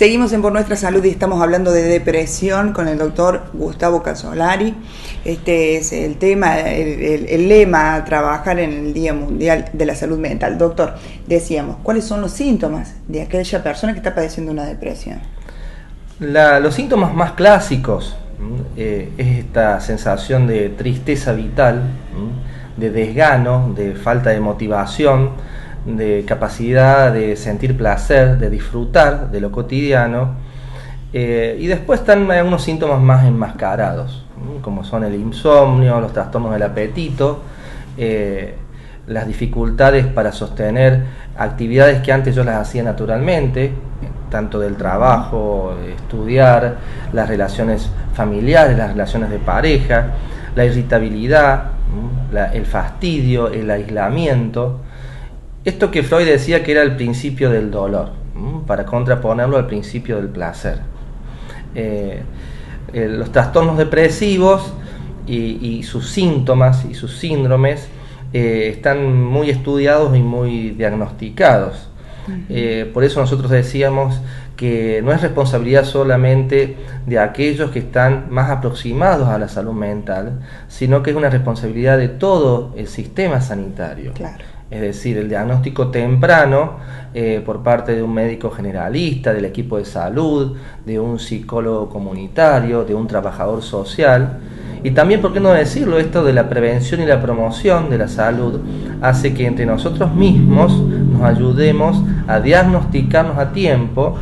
Seguimos en Por Nuestra Salud y estamos hablando de depresión con el doctor Gustavo Casolari. Este es el tema, el lema a trabajar en el Día Mundial de la Salud Mental. Doctor, decíamos, ¿cuáles son los síntomas de aquella persona que está padeciendo una depresión? Los síntomas más clásicos es esta sensación de tristeza vital, de desgano, de falta de motivación, de capacidad de sentir placer, de disfrutar de lo cotidiano, y después están algunos síntomas más enmascarados, como son el insomnio, los trastornos del apetito, las dificultades para sostener actividades que antes yo las hacía naturalmente, tanto del trabajo, estudiar, las relaciones familiares, las relaciones de pareja, la irritabilidad, el fastidio, el aislamiento. Esto que Freud decía que era el principio del dolor, para contraponerlo al principio del placer. Los trastornos depresivos y sus síntomas y sus síndromes están muy estudiados y muy diagnosticados. Por eso nosotros decíamos que no es responsabilidad solamente de aquellos que están más aproximados a la salud mental, sino que es una responsabilidad de todo el sistema sanitario. Claro. Es decir, el diagnóstico temprano por parte de un médico generalista, del equipo de salud, de un psicólogo comunitario, de un trabajador social. Y también, ¿por qué no decirlo? Esto de la prevención y la promoción de la salud hace que entre nosotros mismos nos ayudemos a diagnosticarnos a tiempo,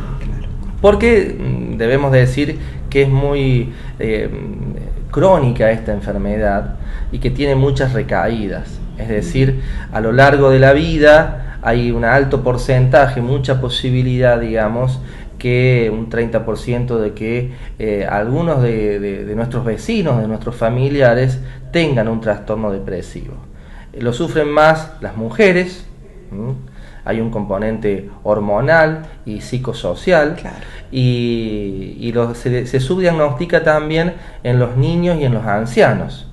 porque debemos decir que es muy crónica esta enfermedad y que tiene muchas recaídas. Es decir, a lo largo de la vida hay un alto porcentaje, mucha posibilidad, digamos, que un 30% de que algunos de nuestros vecinos, de nuestros familiares, tengan un trastorno depresivo. Lo sufren más las mujeres, hay un componente hormonal y psicosocial, claro. y se subdiagnostica también en los niños y en los ancianos.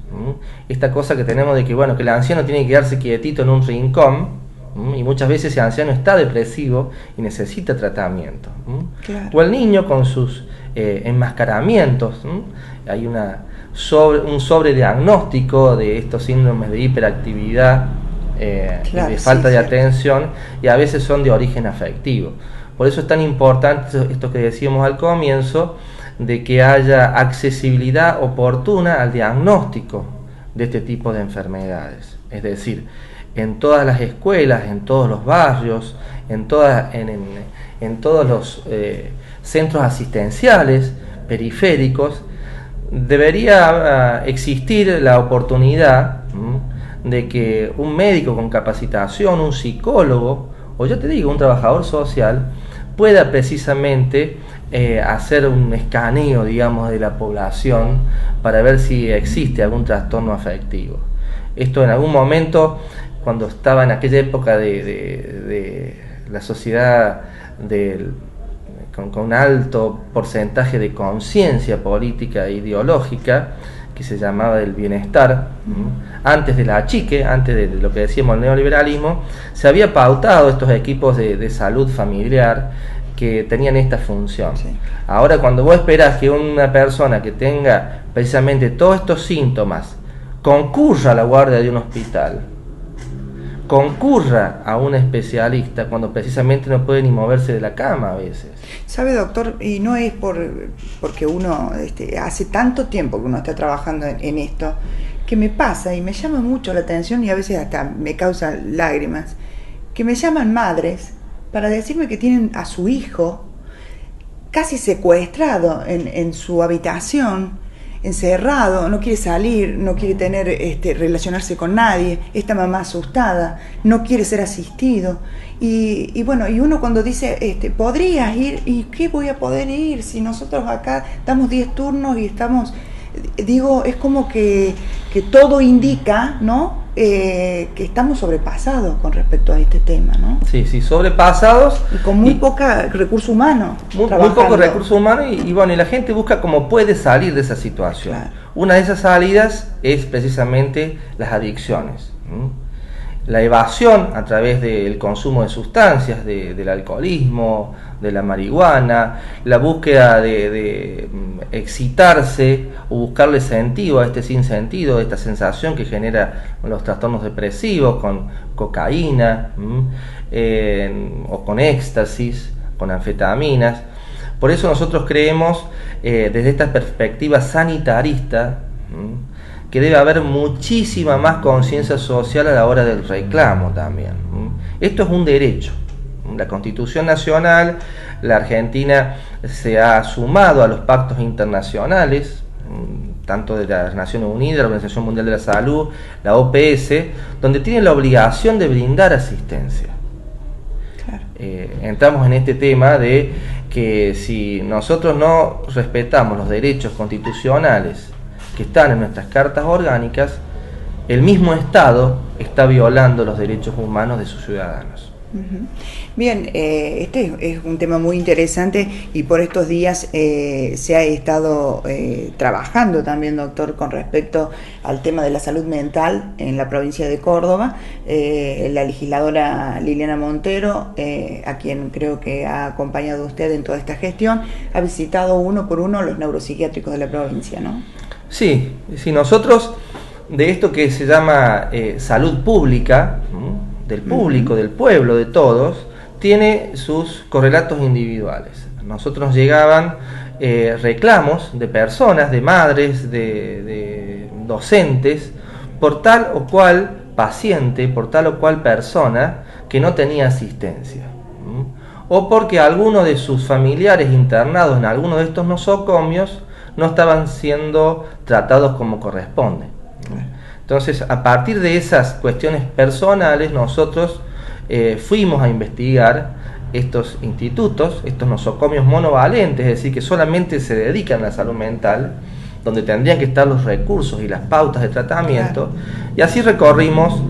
Esta cosa que tenemos de que, bueno, que el anciano tiene que quedarse quietito en un rincón, y muchas veces ese anciano está depresivo y necesita tratamiento. Claro. O el niño con sus enmascaramientos. Hay un sobrediagnóstico de estos síndromes de hiperactividad, claro, y de falta sí, de cierto. atención, y a veces son de origen afectivo. Por eso es tan importante esto que decíamos al comienzo, de que haya accesibilidad oportuna al diagnóstico de este tipo de enfermedades. Es decir, en todas las escuelas, en todos los barrios, en todos los centros asistenciales periféricos, debería existir la oportunidad de que un médico con capacitación, un psicólogo, o yo te digo, un trabajador social, pueda precisamente hacer un escaneo, digamos, de la población para ver si existe algún trastorno afectivo. Esto en algún momento, cuando estaba en aquella época de la sociedad con un alto porcentaje de conciencia política e ideológica, que se llamaba del bienestar, antes de la achique, antes de lo que decíamos el neoliberalismo, se había pautado estos equipos de salud familiar que tenían esta función. Sí. Ahora, cuando vos esperás que una persona que tenga precisamente todos estos síntomas concurra a la guardia de un hospital, concurra a un especialista, cuando precisamente no puede ni moverse de la cama a veces. ¿Sabe, doctor? Y no es porque uno hace tanto tiempo que uno está trabajando en esto, que me pasa y me llama mucho la atención y a veces hasta me causa lágrimas, que me llaman madres para decirme que tienen a su hijo casi secuestrado en su habitación, encerrado, no quiere salir, no quiere relacionarse con nadie, esta mamá asustada, no quiere ser asistido. Y bueno, y uno cuando dice, ¿podrías ir? ¿Y qué voy a poder ir si nosotros acá damos 10 turnos y estamos, digo, es como que todo indica, ¿no? Que estamos sobrepasados con respecto a este tema, ¿no? Sí, sobrepasados. Y con muy poca recurso humano. Muy poco recurso humano y bueno, y la gente busca cómo puede salir de esa situación. Claro. Una de esas salidas es precisamente las adicciones. la evasión a través del consumo de sustancias, del alcoholismo, de la marihuana, la búsqueda de excitarse o buscarle sentido a este sinsentido, esta sensación que genera los trastornos depresivos con cocaína o con éxtasis, con anfetaminas. Por eso nosotros creemos, desde esta perspectiva sanitarista, que debe haber muchísima más conciencia social a la hora del reclamo también. Esto es un derecho. La Constitución Nacional, la Argentina se ha sumado a los pactos internacionales, tanto de las Naciones Unidas, la Organización Mundial de la Salud, la OPS, donde tiene la obligación de brindar asistencia. Claro. Entramos en este tema de que si nosotros no respetamos los derechos constitucionales que están en nuestras cartas orgánicas, el mismo Estado está violando los derechos humanos de sus ciudadanos. Bien, este es un tema muy interesante y por estos días se ha estado trabajando también, doctor, con respecto al tema de la salud mental en la provincia de Córdoba. La legisladora Liliana Montero, a quien creo que ha acompañado usted en toda esta gestión, ha visitado uno por uno los neuropsiquiátricos de la provincia, ¿no? Sí, nosotros de esto que se llama salud pública, del público, del pueblo, de todos, tiene sus correlatos individuales. Nosotros nos llegaban reclamos de personas, de madres, de docentes, por tal o cual paciente, por tal o cual persona que no tenía asistencia. O porque alguno de sus familiares internados en alguno de estos nosocomios no estaban siendo tratados como corresponde. Entonces, a partir de esas cuestiones personales, nosotros fuimos a investigar estos institutos, estos nosocomios monovalentes, es decir, que solamente se dedican a la salud mental, donde tendrían que estar los recursos y las pautas de tratamiento, y así recorrimos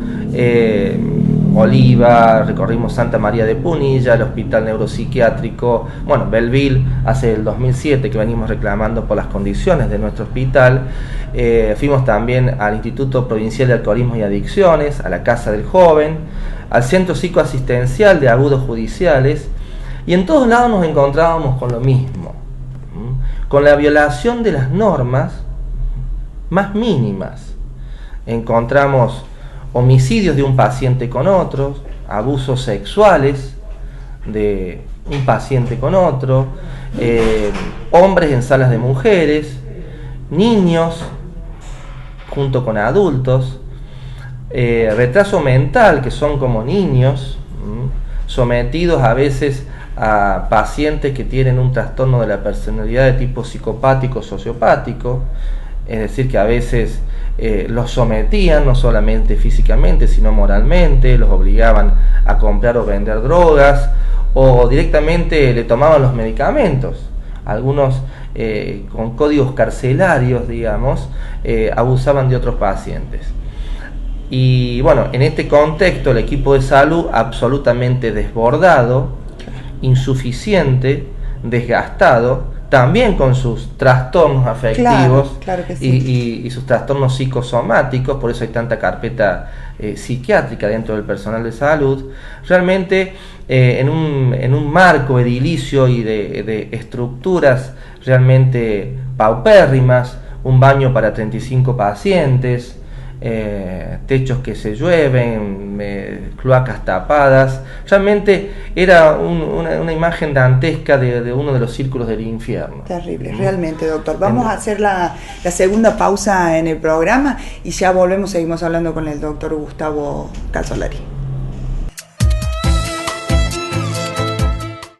Oliva, recorrimos Santa María de Punilla, el Hospital Neuropsiquiátrico, Belleville, hace el 2007 que venimos reclamando por las condiciones de nuestro hospital. Fuimos también al Instituto Provincial de Alcoholismo y Adicciones, a la Casa del Joven, al Centro Psicoasistencial de Agudos Judiciales, y en todos lados nos encontrábamos con lo mismo, con la violación de las normas más mínimas. Encontramos homicidios de un paciente con otro, abusos sexuales de un paciente con otro, hombres en salas de mujeres, niños junto con adultos, retraso mental, que son como niños, sometidos a veces a pacientes que tienen un trastorno de la personalidad de tipo psicopático, sociopático, es decir, que a veces los sometían no solamente físicamente, sino moralmente, los obligaban a comprar o vender drogas, o directamente le tomaban los medicamentos. Algunos con códigos carcelarios, digamos, abusaban de otros pacientes. Y en este contexto el equipo de salud absolutamente desbordado, insuficiente, desgastado, también con sus trastornos afectivos, claro que sí. y sus trastornos psicosomáticos, por eso hay tanta carpeta psiquiátrica dentro del personal de salud, realmente en un marco edilicio y de estructuras realmente paupérrimas, un baño para 35 pacientes, techos que se llueven, cloacas tapadas. Realmente era una imagen dantesca de uno de los círculos del infierno. Terrible, realmente, doctor. Vamos a hacer la segunda pausa en el programa y ya volvemos, seguimos hablando con el doctor Gustavo Calzolari.